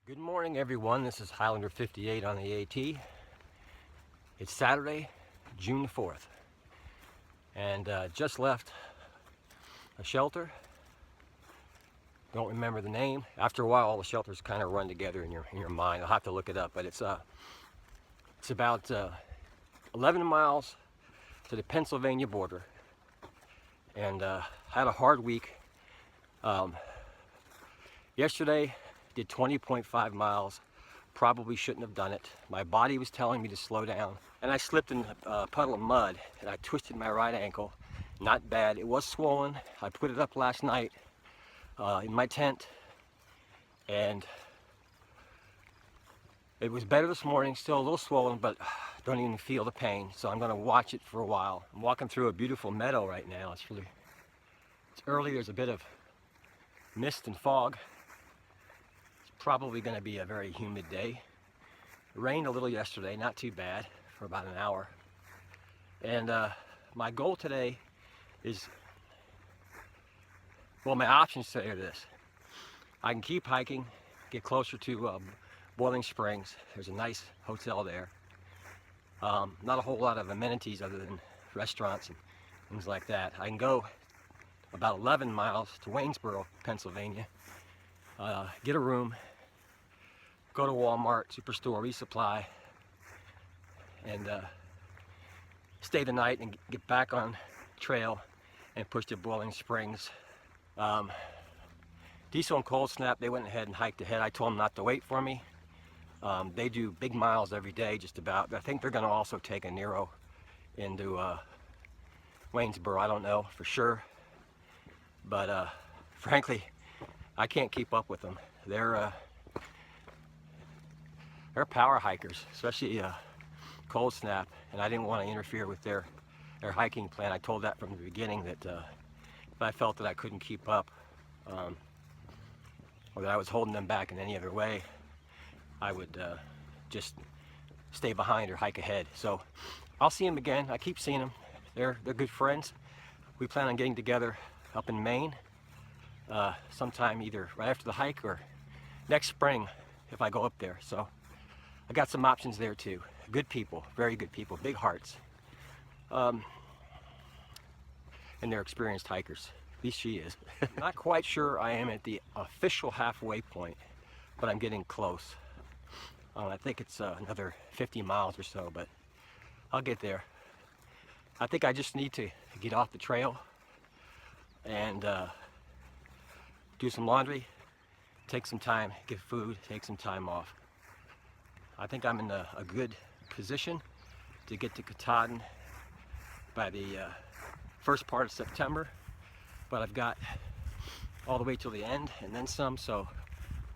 Good morning, everyone. This is Highlander58 on the AT. It's Saturday, June 4th, and just left a shelter. Don't remember the name. After a while, all the shelters kind of run together in your mind. I'll have to look it up, but it's about 11 miles to the Pennsylvania border, and had a hard week. Yesterday, did 20.5 miles. Probably shouldn't have done it. My body was telling me to slow down, and I slipped in a puddle of mud and I twisted my right ankle. Not bad. It was swollen. I put it up last night in my tent, and it was better this morning. Still a little swollen, but don't even feel the pain, so I'm going to watch it for a while. I'm walking through a beautiful meadow right now. It's early. There's a bit of mist and fog. Probably going to be a very humid day. It rained a little yesterday, not too bad, for about an hour. And my goal today is, well, my options today are this. I can keep hiking, get closer to Boiling Springs. There's a nice hotel there. Not a whole lot of amenities other than restaurants and things like that. I can go about 11 miles to Waynesboro, Pennsylvania. Get a room, go to Walmart, Superstore, resupply, and stay the night and get back on trail and push to Boiling Springs. Diesel and Cold Snap, they went ahead and hiked ahead. I told them not to wait for me. They do big miles every day, just about. I think they're going to also take a Nero into Waynesboro. I don't know for sure, but frankly, I can't keep up with them. They're power hikers, especially Cold Snap, and I didn't want to interfere with their hiking plan. I told that from the beginning that if I felt that I couldn't keep up, or that I was holding them back in any other way, I would just stay behind or hike ahead. So I'll see them again. I keep seeing them. They're good friends. We plan on getting together up in Maine. Sometime either right after the hike or next spring if I go up there. So I got some options there too. Good people, very good people, big hearts, and they're experienced hikers. At least she is. Not quite sure I am at the official halfway point, but I'm getting close. I think it's another 50 miles or so, but I'll get there. I think I just need to get off the trail and do some laundry, take some time, get food, take some time off. I think I'm in a good position to get to Katahdin by the first part of September, but I've got all the way till the end and then some, so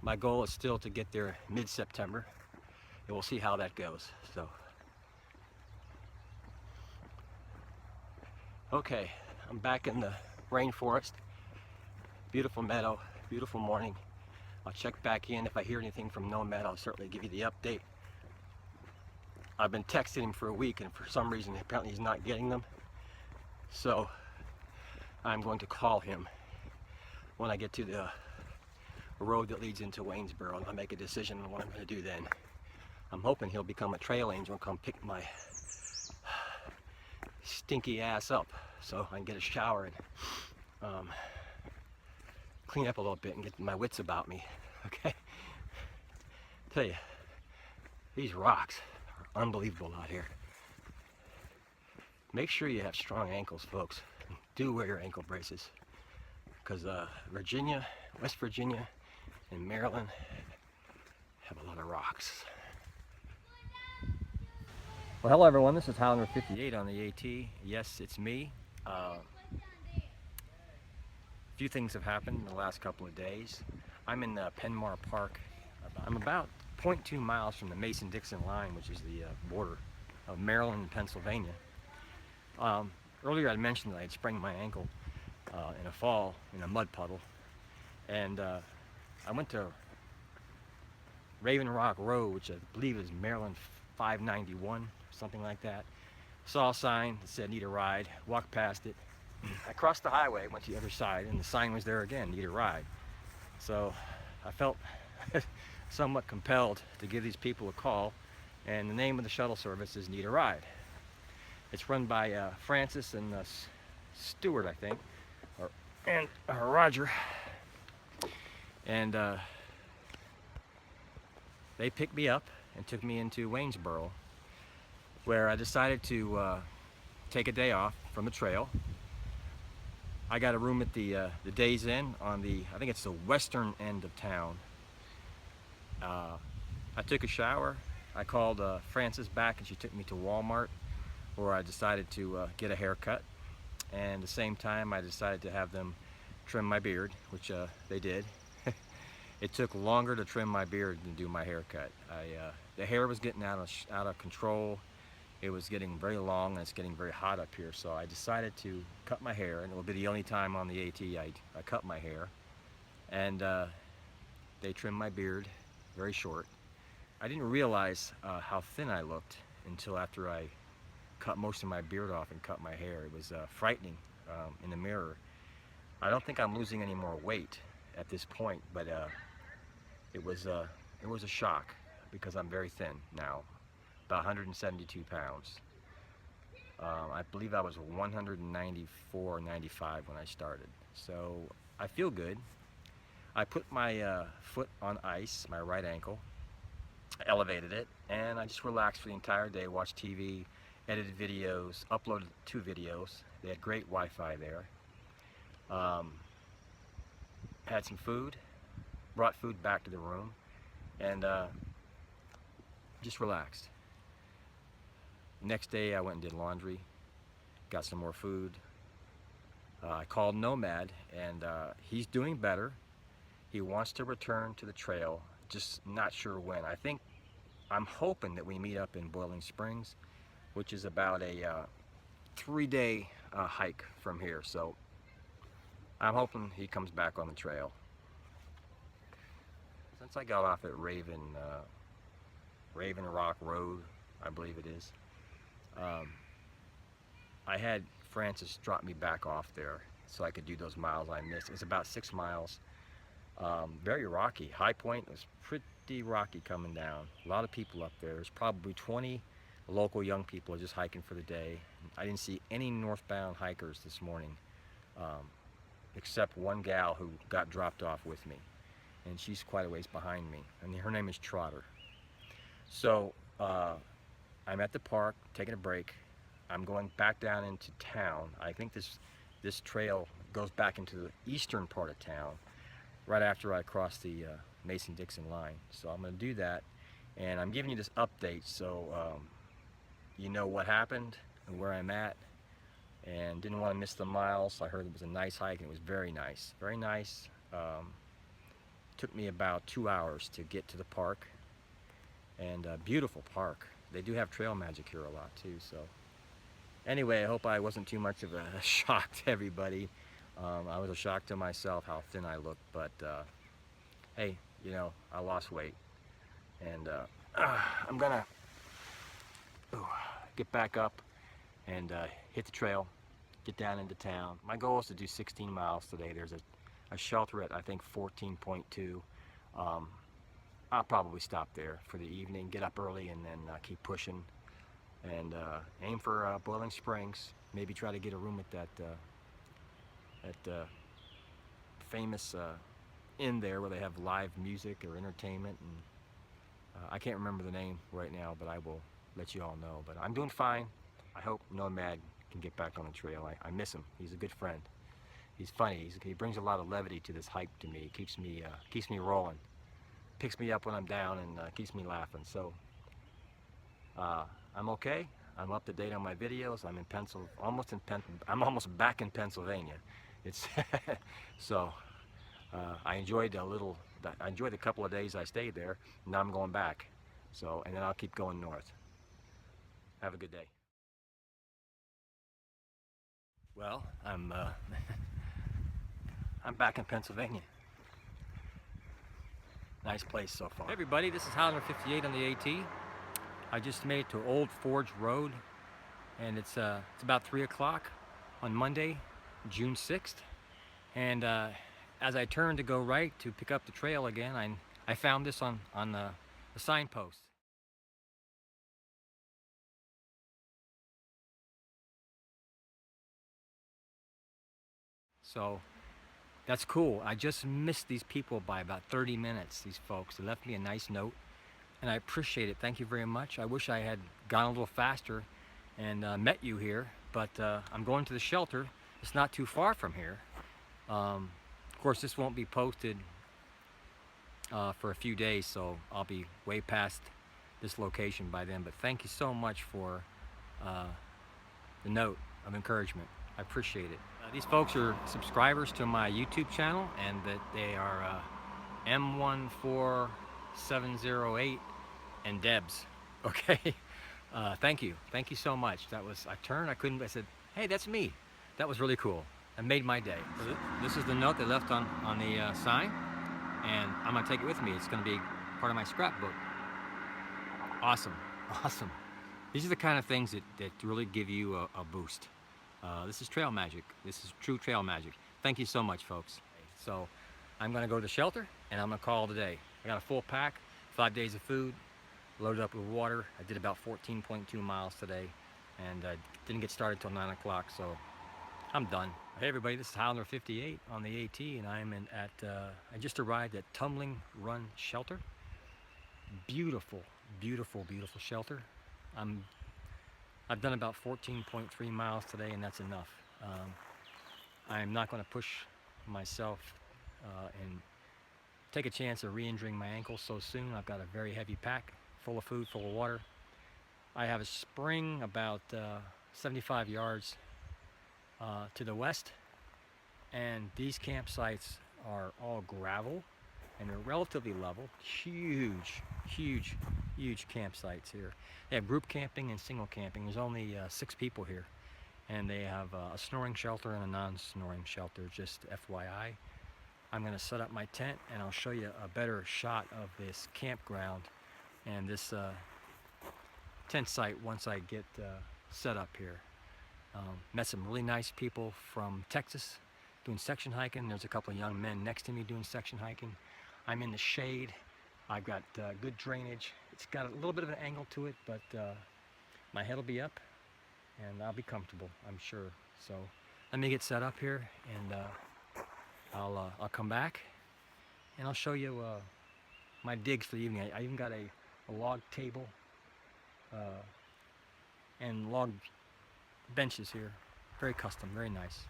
my goal is still to get there mid-September, and we'll see how that goes. So, okay, I'm back in the rainforest. Beautiful meadow, beautiful morning. I'll check back in. If I hear anything from Nomad, I'll certainly give you the update. I've been texting him for a week, and for some reason apparently he's not getting them. So I'm going to call him when I get to the road that leads into Waynesboro, and I'll make a decision on what I'm going to do then. I'm hoping he'll become a trail angel and come pick my stinky ass up so I can get a shower and clean up a little bit and get my wits about me. Okay, tell you, these rocks are unbelievable out here. Make sure you have strong ankles, folks. Do wear your ankle braces, because Virginia, West Virginia, and Maryland have a lot of rocks. Well, hello everyone, this is Highlander58 on the AT. Yes, it's me. A few things have happened in the last couple of days. I'm in Penmar Park. I'm about 0.2 miles from the Mason-Dixon line, which is the border of Maryland and Pennsylvania. Earlier I mentioned that I had sprained my ankle in a fall in a mud puddle, and I went to Raven Rock Road, which I believe is Maryland 591, something like that. Saw a sign that said need a ride, walked past it. I crossed the highway, went to the other side, and the sign was there again, need a ride. So I felt somewhat compelled to give these people a call, and the name of the shuttle service is Need a Ride. It's run by Francis and Stewart, I think, and Roger, and they picked me up and took me into Waynesboro, where I decided to take a day off from the trail. I got a room at the Days Inn on the, I think it's the western end of town. I took a shower. I called Frances back, and she took me to Walmart, where I decided to get a haircut. And at the same time, I decided to have them trim my beard, which they did. It took longer to trim my beard than do my haircut. The hair was getting out of control. It was getting very long, and it's getting very hot up here, so I decided to cut my hair, and it will be the only time on the AT I cut my hair. And they trimmed my beard very short. I didn't realize how thin I looked until after I cut most of my beard off and cut my hair. It was frightening in the mirror. I don't think I'm losing any more weight at this point, but it was a shock because I'm very thin now, about 172 pounds. I believe I was 194 or 95 when I started, so I feel good. I put my foot on ice, my right ankle, elevated it, and I just relaxed for the entire day, watched TV, edited videos, uploaded 2 videos. They had great Wi-Fi there. Had some food, brought food back to the room, and just relaxed. Next day I went and did laundry, got some more food. I called Nomad, and he's doing better. He wants to return to the trail, just not sure when. I'm hoping that we meet up in Boiling Springs, which is about a 3-day hike from here. So I'm hoping he comes back on the trail. Since I got off at Raven Rock Road, I believe it is, I had Francis drop me back off there so I could do those miles I missed. It was about 6 miles. Very rocky. High Point was pretty rocky coming down. A lot of people up there. There's probably 20 local young people just hiking for the day. I didn't see any northbound hikers this morning, except one gal who got dropped off with me, and she's quite a ways behind me, and her name is Trotter. So I'm at the park taking a break. I'm going back down into town. I think this trail goes back into the eastern part of town right after I cross the Mason-Dixon line. So I'm going to do that, and I'm giving you this update so you know what happened and where I'm at, and didn't want to miss the miles. I heard it was a nice hike, and it was very nice. Very nice. Took me about 2 hours to get to the park, and a beautiful park. They do have trail magic here a lot too. So anyway, I hope I wasn't too much of a shock to everybody. I was a shock to myself how thin I looked, but hey, you know, I lost weight, and I'm gonna get back up and hit the trail, get down into town. My goal is to do 16 miles today. There's a shelter at, I think, 14.2. I'll probably stop there for the evening, get up early, and then keep pushing, and aim for Boiling Springs. Maybe try to get a room at that famous inn there where they have live music or entertainment, and I can't remember the name right now, but I will let you all know. But I'm doing fine. I hope Nomad can get back on the trail. I miss him. He's a good friend. He's funny. He brings a lot of levity to this hike to me. Keeps me rolling. Picks me up when I'm down, and keeps me laughing. So I'm okay. I'm up to date on my videos. I'm I'm almost back in Pennsylvania. It's so I enjoyed the couple of days I stayed there. Now I'm going back. So, and then I'll keep going north. Have a good day. Well, I'm back in Pennsylvania. Nice place so far. Hey everybody, this is Highlander58 on the AT. I just made it to Old Forge Road, and it's about 3 o'clock on Monday, June 6th. And as I turn to go right to pick up the trail again, I found this on the signpost. So that's cool. I just missed these people by about 30 minutes, these folks. They left me a nice note, and I appreciate it. Thank you very much. I wish I had gone a little faster and met you here, but I'm going to the shelter. It's not too far from here. Of course, this won't be posted for a few days, so I'll be way past this location by then. But thank you so much for the note of encouragement. I appreciate it. These folks are subscribers to my YouTube channel, and that they are M14708 and Debs. Okay. Thank you so much. That was, I said, hey, that's me. That was really cool. It made my day. So this is the note they left on the sign, and I'm gonna take it with me. It's gonna be part of my scrapbook. Awesome, awesome. These are the kind of things that really give you a boost. This is trail magic. This is true trail magic. Thank you so much, folks. So I'm gonna go to the shelter, and I'm gonna call it a day. I got a full pack, 5 days of food, loaded up with water. I did about 14.2 miles today, and didn't get started till 9 o'clock, so I'm done. Hey everybody, this is Highlander58 on the AT, and I'm I just arrived at Tumbling Run Shelter. Beautiful, beautiful, beautiful shelter. I've done about 14.3 miles today, and that's enough. I'm not going to push myself and take a chance of re-injuring my ankle so soon. I've got a very heavy pack, full of food, full of water. I have a spring about 75 yards to the west, and these campsites are all gravel, and they're relatively level. Huge, huge, huge campsites here. They have group camping and single camping. There's only 6 people here, and they have a snoring shelter and a non-snoring shelter, just FYI. I'm going to set up my tent, and I'll show you a better shot of this campground and this tent site once I get set up here. Met some really nice people from Texas doing section hiking. There's a couple of young men next to me doing section hiking. I'm in the shade. I've got good drainage. It's got a little bit of an angle to it, but my head will be up and I'll be comfortable, I'm sure. So let me get set up here, and I'll come back and I'll show you my digs for the evening. I even got a log table and log benches here. Very custom, very nice.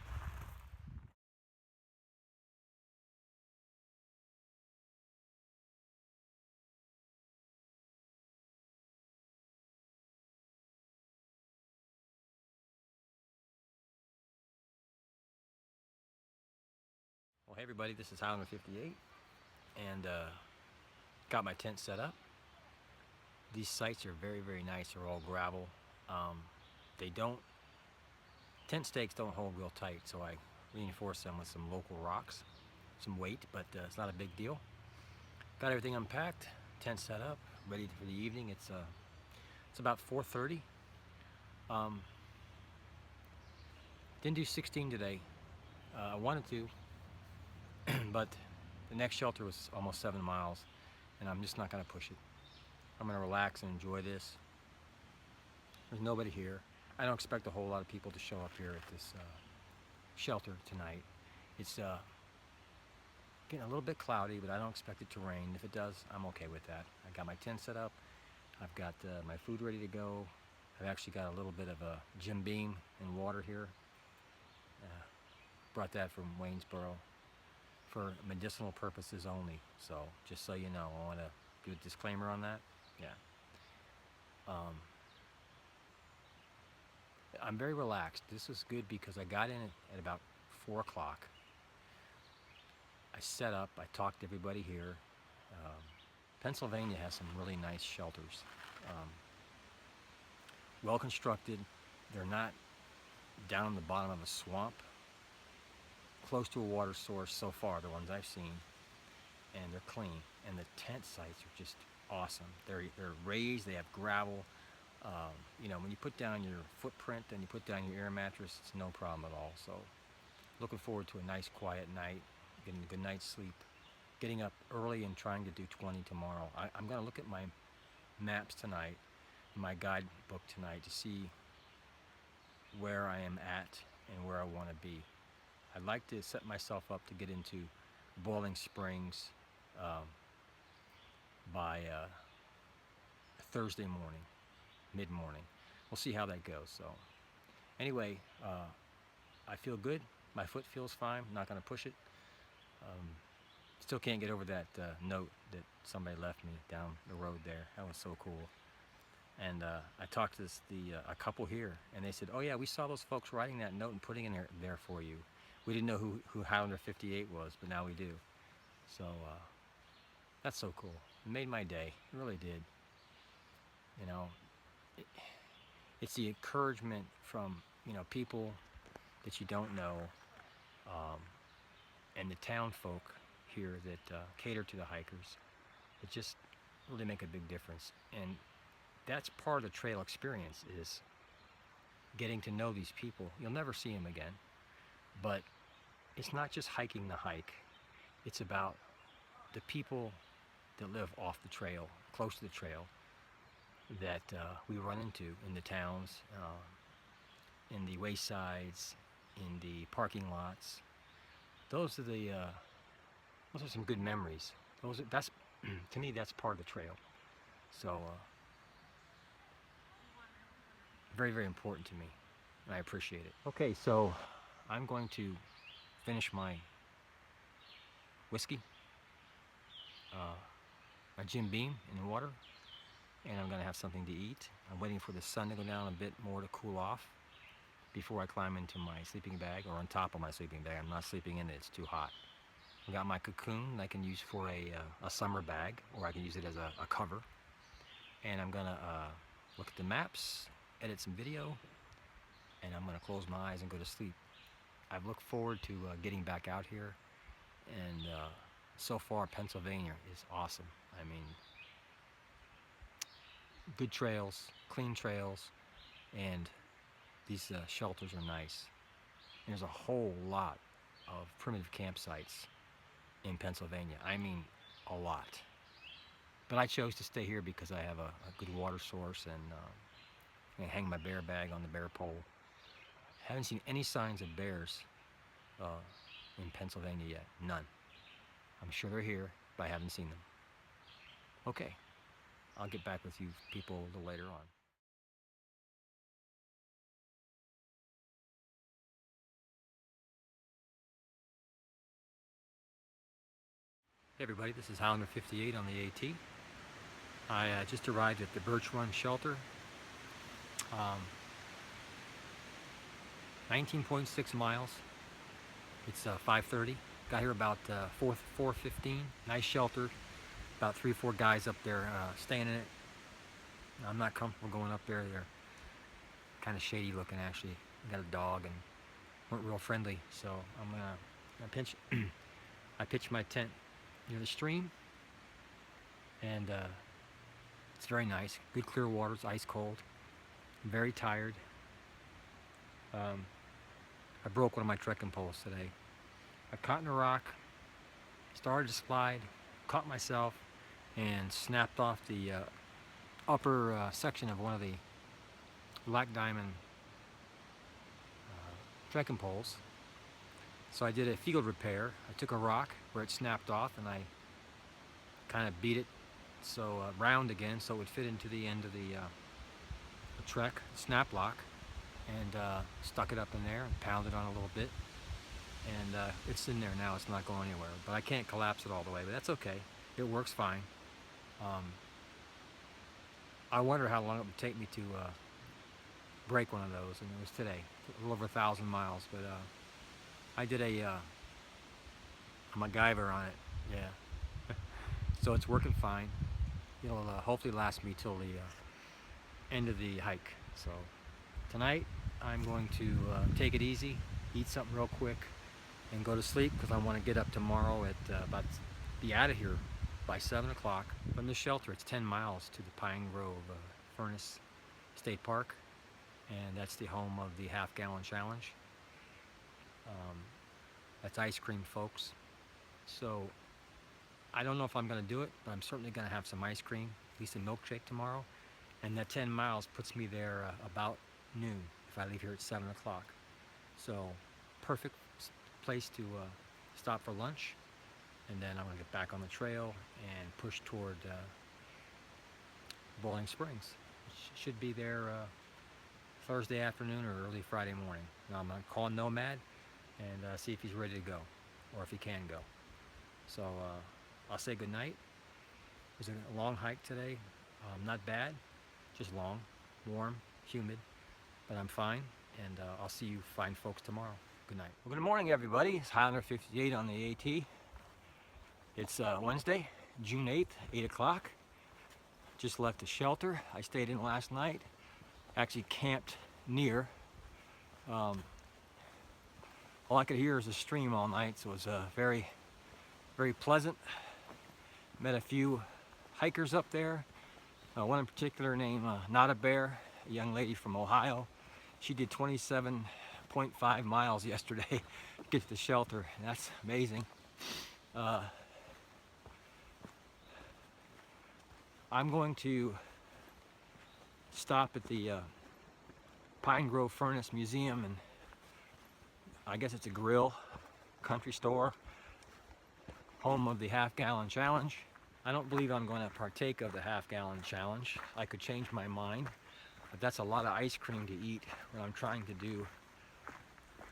Well, hey everybody, this is Highlander58, and got my tent set up. These sites are very, very nice. They're all gravel. Tent stakes don't hold real tight, so I reinforce them with some local rocks, some weight, but it's not a big deal. Got everything unpacked, tent set up, ready for the evening. It's about 4:30. Didn't do 16 today. I wanted to, but the next shelter was almost 7 miles, and I'm just not going to push it. I'm going to relax and enjoy this. There's nobody here. I don't expect a whole lot of people to show up here at this shelter tonight. It's getting a little bit cloudy, but I don't expect it to rain. If it does, I'm okay with that. I got my tent set up. I've got my food ready to go. I've actually got a little bit of a Jim Beam and water here. Brought that from Waynesboro for medicinal purposes only. So just so you know, I want to do a disclaimer on that. Yeah. I'm very relaxed. This is good because I got in at about 4 o'clock. I set up, I talked to everybody here. Pennsylvania has some really nice shelters. Well constructed. They're not down in the bottom of a swamp. Close to a water source so far, the ones I've seen. And they're clean. And the tent sites are just awesome. They're raised, they have gravel. You know, when you put down your footprint and you put down your air mattress, it's no problem at all. So looking forward to a nice quiet night, getting a good night's sleep, getting up early and trying to do 20 tomorrow. I'm going to look at my maps tonight, my guidebook tonight, to see where I am at and where I want to be. I'd like to set myself up to get into Boiling Springs by Thursday morning, mid-morning. We'll see how that goes. So anyway, I feel good. My foot feels fine. I'm not going to push it. Still can't get over that note that somebody left me down the road there. That was so cool. And I talked to a couple here, and they said, "Oh yeah, we saw those folks writing that note and putting it there for you. We didn't know who Highlander58 was, but now we do." So that's so cool. It made my day. It really did. You know, it's the encouragement from, you know, people that you don't know, and the town folk here that cater to the hikers. It just really make a big difference. And that's part of the trail experience, is getting to know these people. You'll never see them again, but it's not just hiking the hike. It's about the people that live off the trail, close to the trail, that we run into in the towns, in the waysides, in the parking lots. Those are some good memories. That's to me, that's part of the trail. So very, very important to me, and I appreciate it. Okay, so I'm going to finish my whiskey, my Jim Beam in the water, and I'm going to have something to eat. I'm waiting for the sun to go down a bit more to cool off before I climb into my sleeping bag, or on top of my sleeping bag. I'm not sleeping in it, it's too hot. I got my cocoon I can use for a summer bag, or I can use it as a cover. And I'm going to look at the maps, edit some video, and I'm going to close my eyes and go to sleep. I've looked forward to getting back out here, and so far Pennsylvania is awesome. I mean, good trails, clean trails, and these shelters are nice. There's a whole lot of primitive campsites in Pennsylvania. I mean, a lot. But I chose to stay here because I have a good water source, and I hang my bear bag on the bear pole. Haven't seen any signs of bears in Pennsylvania yet. None. I'm sure they're here, but I haven't seen them. Okay, I'll get back with you people a little later on. Hey everybody, this is Highlander58 on the AT. I just arrived at the Birch Run shelter. 19.6 miles. It's 5:30. Got here about 4:15. Nice shelter. About 3 or 4 guys up there staying in it. I'm not comfortable going up there. They're kind of shady looking, actually. Got a dog and weren't real friendly. So I'm gonna I pitched my tent near the stream, and it's very nice. Good clear water. It's ice cold. I'm very tired. I broke one of my trekking poles today. I caught in a rock, started to slide, caught myself, and snapped off the upper section of one of the black diamond trekking poles. So I did a field repair. I took a rock where it snapped off, and I kind of beat it so round again, so it would fit into the end of the trek snap lock, and stuck it up in there and pounded on a little bit, and it's in there now. It's not going anywhere, but I can't collapse it all the way, but that's okay. It works fine. I wonder how long it would take me to break one of those, and it was today, a little over 1,000 miles, but I did a MacGyver on it, yeah. So it's working fine. It'll hopefully last me till the end of the hike. So tonight I'm going to take it easy, eat something real quick, and go to sleep, because I want to get up tomorrow at be out of here by 7 o'clock from the shelter. It's 10 miles to the Pine Grove Furnace State Park, and that's the home of the half-gallon challenge. That's ice cream, folks. So I don't know if I'm going to do it, but I'm certainly going to have some ice cream, at least a milkshake tomorrow. And that 10 miles puts me there about noon if I leave here at 7 o'clock. So perfect place to stop for lunch. And then I'm going to get back on the trail and push toward Boiling Springs. Should be there Thursday afternoon or early Friday morning. Now I'm going to call Nomad and see if he's ready to go, or if he can go. So I'll say good night. It was a long hike today. Not bad, just long, warm, humid, but I'm fine, and I'll see you fine folks tomorrow. Good night. Well, good morning, everybody. It's Highlander58 on the AT. It's Wednesday, June 8th, 8 o'clock. Just left the shelter. I stayed in last night. Actually camped near. All I could hear was a stream all night, so it was very, very pleasant. Met a few hikers up there. One in particular named Not a Bear, a young lady from Ohio. She did 27.5 miles yesterday to get to the shelter, and that's amazing. I'm going to stop at the Pine Grove Furnace Museum, and I guess it's a grill, country store, home of the half-gallon challenge. I don't believe I'm going to partake of the half-gallon challenge. I could change my mind, but that's a lot of ice cream to eat when I'm trying to do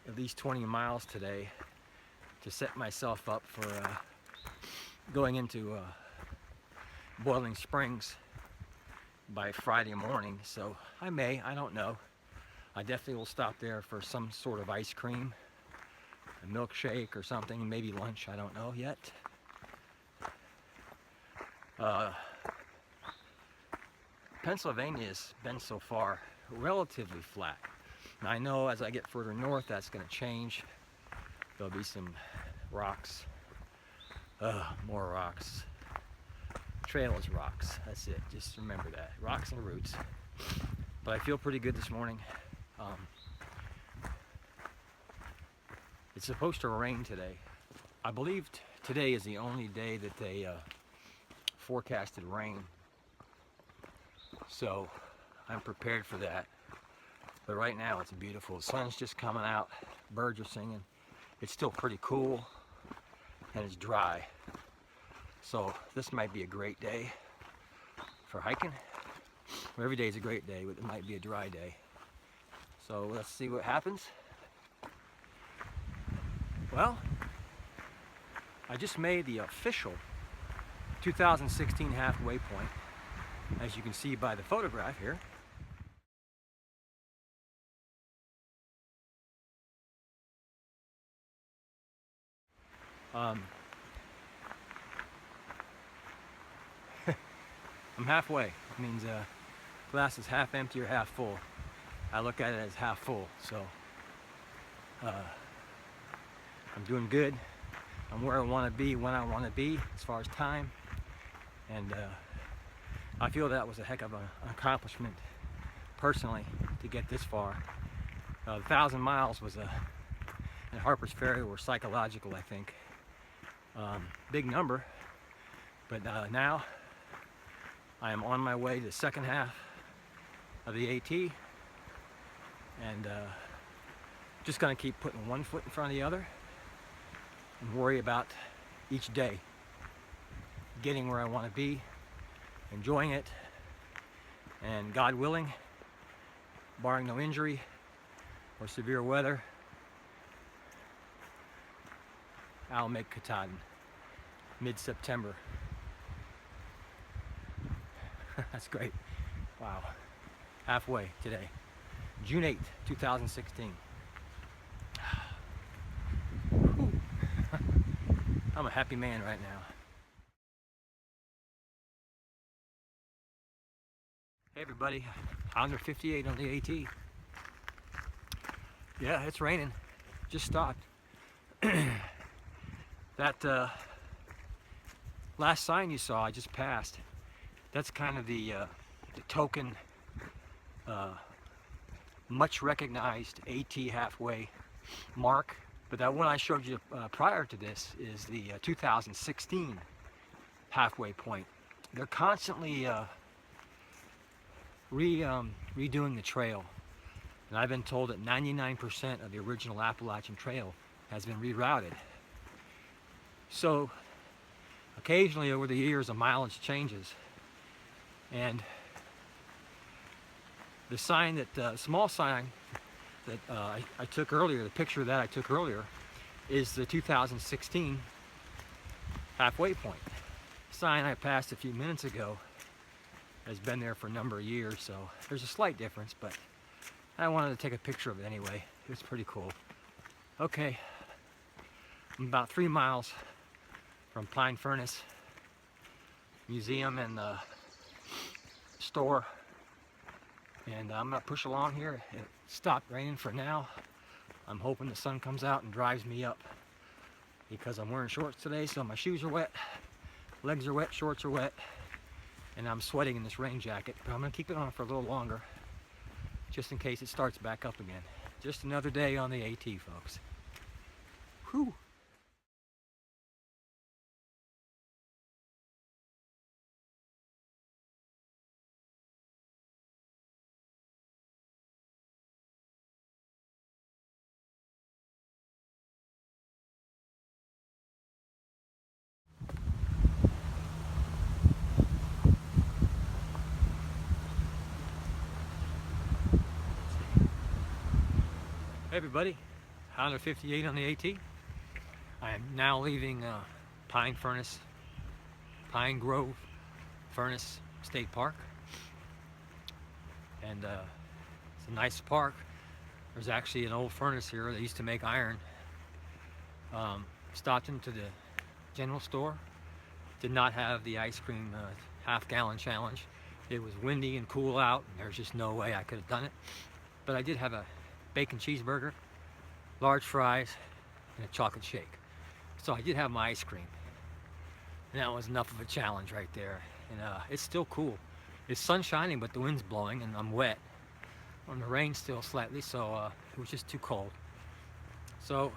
at least 20 miles today to set myself up for going into Boiling Springs by Friday morning. So I don't know. I definitely will stop there for some sort of ice cream, a milkshake or something, maybe lunch, I don't know yet. Pennsylvania's been so far relatively flat. Now I know as I get further north that's going to change. There'll be some rocks, more rocks. Trail is rocks, that's it, just remember that, rocks and roots. But I feel pretty good this morning. It's supposed to rain today. I believe today is the only day that they forecasted rain, so I'm prepared for that. But right now it's beautiful. The sun's just coming out, birds are singing. It's still pretty cool and it's dry. So this might be a great day for hiking. Well, every day is a great day, but it might be a dry day. So let's see what happens. Well, I just made the official 2016 halfway point, as you can see by the photograph here. I'm halfway. It means glass is half empty or half full. I look at it as half full, so I'm doing good. I'm where I want to be when I want to be as far as time, and I feel that was a heck of an accomplishment personally to get this far. 1,000 miles was in Harper's Ferry were psychological, I think. Big number, but now I am on my way to the second half of the AT, and just gonna keep putting one foot in front of the other and worry about each day, getting where I want to be, enjoying it, and God willing, barring no injury or severe weather, I'll make Katahdin mid-September. That's great. Wow. Halfway today. June 8th, 2016. I'm a happy man right now. Hey everybody, Highlander58 on the AT. Yeah, it's raining. Just stopped. That last sign you saw, I just passed. That's kind of the token, much recognized AT halfway mark. But that one I showed you prior to this is the 2016 halfway point. They're constantly redoing the trail, and I've been told that 99% of the original Appalachian Trail has been rerouted. So occasionally over the years the mileage changes, and the sign that small sign that I took earlier, the picture that I took earlier, is the 2016 halfway point. The sign I passed a few minutes ago has been there for a number of years, so there's a slight difference, but I wanted to take a picture of it anyway. It's pretty cool. Okay, I'm about 3 miles from Pine Furnace Museum and store, and I'm gonna push along here. It stopped raining for now. I'm hoping the sun comes out and dries me up, because I'm wearing shorts today, so my shoes are wet, legs are wet, shorts are wet, and I'm sweating in this rain jacket. But I'm gonna keep it on for a little longer, just in case it starts back up again. Just another day on the AT, folks. Whew. Hey everybody, Highlander58 on the AT. I am now leaving Pine Grove Furnace State Park, and it's a nice park. There's actually an old furnace here that used to make iron. Stopped into the general store. Did not have the ice cream half-gallon challenge. It was windy and cool out, and there's just no way I could have done it. But I did have a bacon cheeseburger, large fries, and a chocolate shake. So I did have my ice cream, and that was enough of a challenge right there. And it's still cool. It's sun shining, but the wind's blowing, and I'm wet. And the rain's still slightly, so it was just too cold. So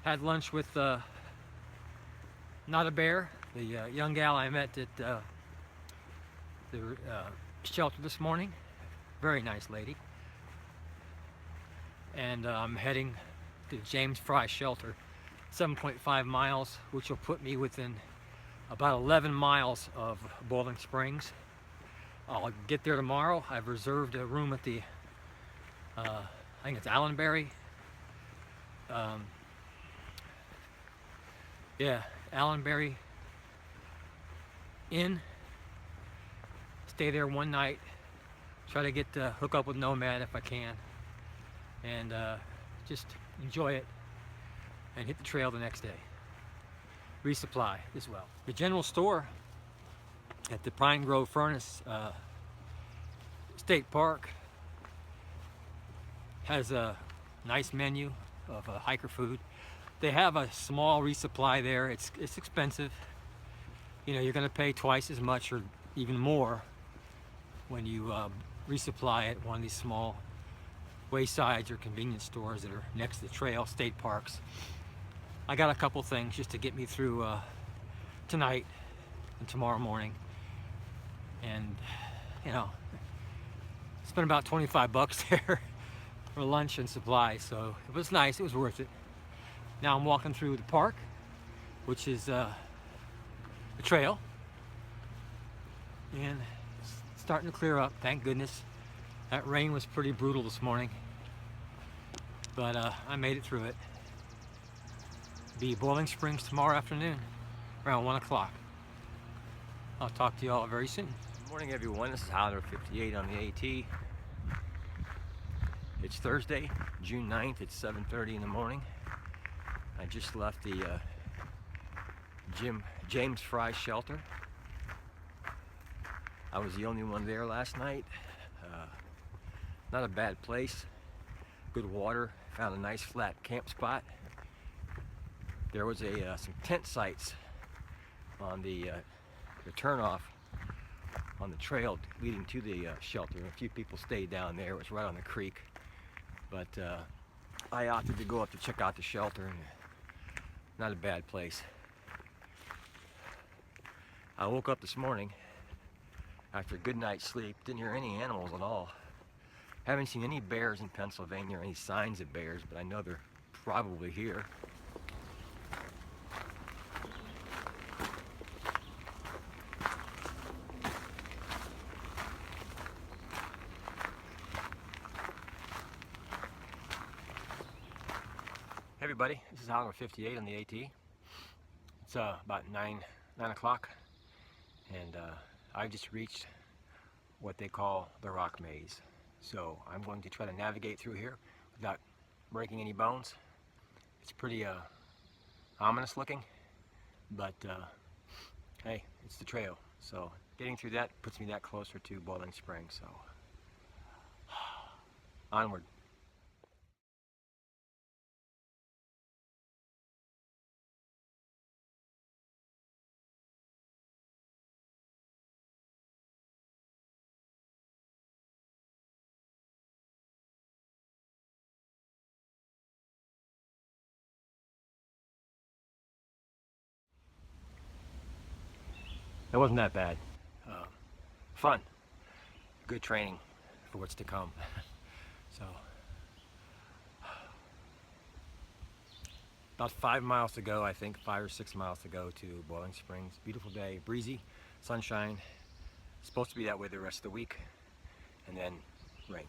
had lunch with Not a Bear, the young gal I met at the shelter this morning. Very nice lady. And I'm heading to James Fry Shelter, 7.5 miles, which will put me within about 11 miles of Boiling Springs. I'll get there tomorrow. I've reserved a room at the, I think it's Allenberry. Yeah, Allenberry Inn. Stay there one night. Try to get hook up with Nomad if I can, and just enjoy it and hit the trail the next day. Resupply as well. The general store at the Pine Grove Furnace State Park has a nice menu of hiker food. They have a small resupply there. It's expensive. You know, you're going to pay twice as much or even more when you resupply at one of these small waysides or convenience stores that are next to the trail, state parks. I got a couple things just to get me through tonight and tomorrow morning, and you know, spent about 25 bucks there for lunch and supplies, so it was nice. It was worth it. Now I'm walking through the park, which is a trail, and it's starting to clear up, thank goodness. That rain was pretty brutal this morning, but I made it through it. Be Boiling Springs tomorrow afternoon around 1 o'clock. I'll talk to you all very soon. Good morning everyone, this is Highlander58 on the AT. It's Thursday, June 9th, it's 7:30 in the morning. I just left the James Fry Shelter. I was the only one there last night. Not a bad place, good water, found a nice flat camp spot. There was some tent sites on the turnoff on the trail leading to the shelter. A few people stayed down there. It was right on the creek, but I opted to go up to check out the shelter, and not a bad place. I woke up this morning after a good night's sleep, didn't hear any animals at all. Haven't seen any bears in Pennsylvania or any signs of bears, but I know they're probably here. Hey everybody, this is Highlander58 on the AT. It's about 9 o'clock, and I've just reached what they call the rock maze. So I'm going to try to navigate through here without breaking any bones. It's pretty ominous looking, but hey, it's the trail. So getting through that puts me that closer to Boiling Springs. So onward. It wasn't that bad. Fun. Good training for what's to come. So, about 5 miles to go, I think, 5 or 6 miles to go to Boiling Springs. Beautiful day, breezy, sunshine. Supposed to be that way the rest of the week, and then rain.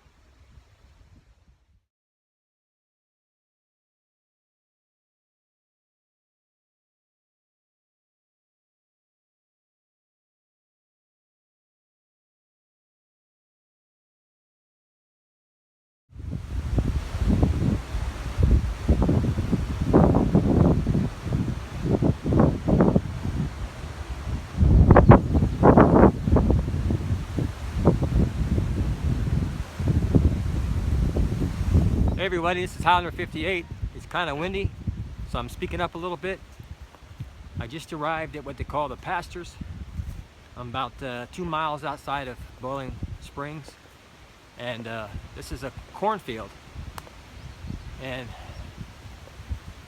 Hey everybody, this is Highlander58. It's kind of windy, so I'm speaking up a little bit. I just arrived at what they call the pastures. I'm about 2 miles outside of Boiling Springs, and this is a cornfield, and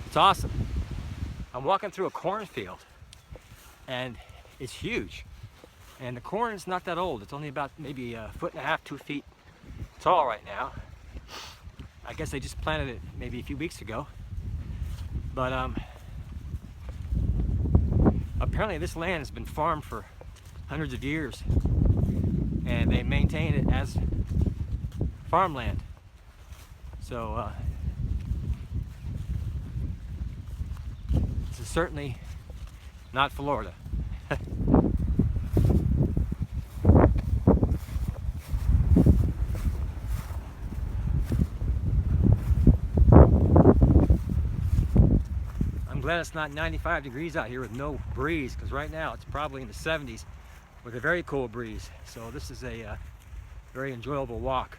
it's awesome. I'm walking through a cornfield, and it's huge, and the corn is not that old. It's only about maybe 1.5 feet, 2 feet tall right now. I guess they just planted it maybe a few weeks ago, but apparently this land has been farmed for hundreds of years, and they maintain it as farmland. So this is certainly not Florida. I'm glad it's not 95 degrees out here with no breeze, because right now it's probably in the 70s with a very cool breeze. So this is a very enjoyable walk.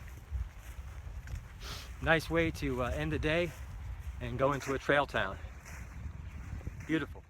Nice way to end the day and go into a trail town. Beautiful.